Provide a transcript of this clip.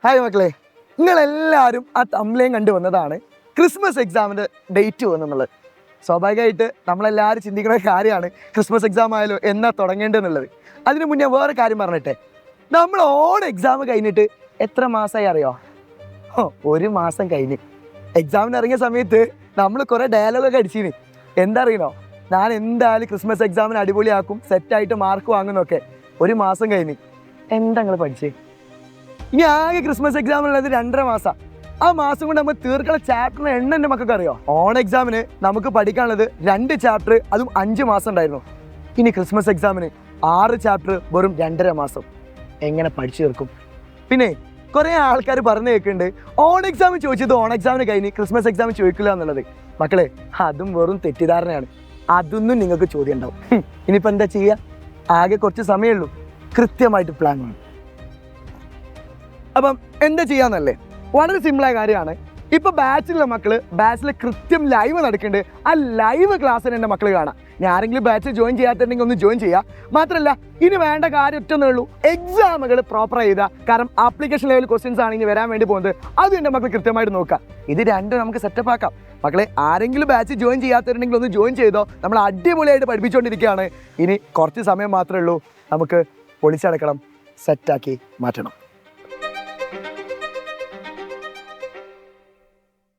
Hi മക്കളെ, നിങ്ങളെല്ലാവരും ആ തമ്മിലേയും കണ്ടുവന്നതാണ് ക്രിസ്മസ് എക്സാമിൻ്റെ ഡേറ്റ് വന്നെന്നുള്ളത്. സ്വാഭാവികമായിട്ട് നമ്മളെല്ലാവരും ചിന്തിക്കുന്ന കാര്യമാണ് ക്രിസ്മസ് എക്സാം ആയാലും എന്നാ തുടങ്ങേണ്ടതെന്നുള്ളത്. അതിന് മുന്നേ വേറെ കാര്യം പറഞ്ഞിട്ടെ, നമ്മൾ ഓൺ എക്സാം കഴിഞ്ഞിട്ട് എത്ര മാസമായി അറിയോ? ഒരു മാസം കഴിഞ്ഞ്. എക്സാമിന് ഇറങ്ങിയ സമയത്ത് നമ്മൾ കുറേ ഡയലോഗൊക്കെ അടിച്ചിന്. എന്താ അറിയണോ? ഞാൻ എന്തായാലും ക്രിസ്മസ് എക്സാമിന് അടിപൊളിയാക്കും, സെറ്റായിട്ട് മാർക്ക് വാങ്ങുന്നൊക്കെ. ഒരു മാസം കഴിഞ്ഞ് എന്താ നിങ്ങൾ പഠിച്ചേ? ഇനി ആകെ ക്രിസ്മസ് എക്സാമിനുള്ളത് 2.5 മാസം. ആ മാസം കൊണ്ട് നമ്മൾ തീർക്കുന്ന ചാപ്റ്ററിന് എണ്ണം എൻ്റെ മക്കൾക്ക് അറിയോ? ഓൺ എക്സാമിന് നമുക്ക് പഠിക്കാനുള്ളത് 2 ചാപ്റ്റർ, അതും 5 മാസം ഉണ്ടായിരുന്നു. ഇനി ക്രിസ്മസ് എക്സാമിന് 6 ചാപ്റ്റർ, വെറും 2.5 മാസം. എങ്ങനെ പഠിച്ചു തീർക്കും? പിന്നെ കുറേ ആൾക്കാർ പറഞ്ഞു കേൾക്കുന്നുണ്ട്, ഓൺ എക്സാം ചോദിച്ചത് ഓൺ എക്സാമിന് കഴിഞ്ഞ് ക്രിസ്മസ് എക്സാം ചോദിക്കില്ല എന്നുള്ളത്. മക്കളെ, അതും വെറും തെറ്റിദ്ധാരണയാണ്. അതൊന്നും നിങ്ങൾക്ക് ചോദ്യം ഉണ്ടാവും. ഇനിയിപ്പോൾ എന്താ ചെയ്യുക? ആകെ കുറച്ച് സമയമേ ഉള്ളൂ. കൃത്യമായിട്ട് പ്ലാൻ വേണം. അപ്പം എന്താ ചെയ്യാന്നല്ലേ? വളരെ സിമ്പിളായ കാര്യമാണ്. ഇപ്പോൾ ബാച്ചിലുള്ള മക്കൾ ബാച്ചിൽ കൃത്യം ലൈവ് നടക്കുന്നുണ്ട്. ആ ലൈവ് ക്ലാസ്സിന് എൻ്റെ മക്കൾ കാണാം. ഞാൻ ആരെങ്കിലും ബാച്ചിൽ ജോയിൻ ചെയ്യാത്തുണ്ടെങ്കിൽ ഒന്ന് ജോയിൻ ചെയ്യുക. മാത്രമല്ല, ഇനി വേണ്ട കാര്യം ഒറ്റൊന്നേ ഉള്ളൂ, എക്സാമുകൾ പ്രോപ്പർ ചെയ്താൽ. കാരണം ആപ്ലിക്കേഷൻ ലെവൽ ക്വസ്റ്റ്യൻസ് ആണ് ഇനി വരാൻ വേണ്ടി പോകുന്നത്. അതും എൻ്റെ മക്കൾ കൃത്യമായിട്ട് നോക്കാം. ഇത് രണ്ടും നമുക്ക് സെറ്റപ്പ് ആക്കാം. മക്കളെ, ആരെങ്കിലും ബാച്ച് ജോയിൻ ചെയ്യാത്തവരുണ്ടെങ്കിൽ ഒന്ന് ജോയിൻ ചെയ്തോ. നമ്മൾ അടിപൊളിയായിട്ട് പഠിപ്പിച്ചുകൊണ്ടിരിക്കുകയാണ്. ഇനി കുറച്ച് സമയം മാത്രമേ ഉള്ളൂ. നമുക്ക് പൊളിച്ചടക്കണം, സെറ്റാക്കി മാറ്റണം.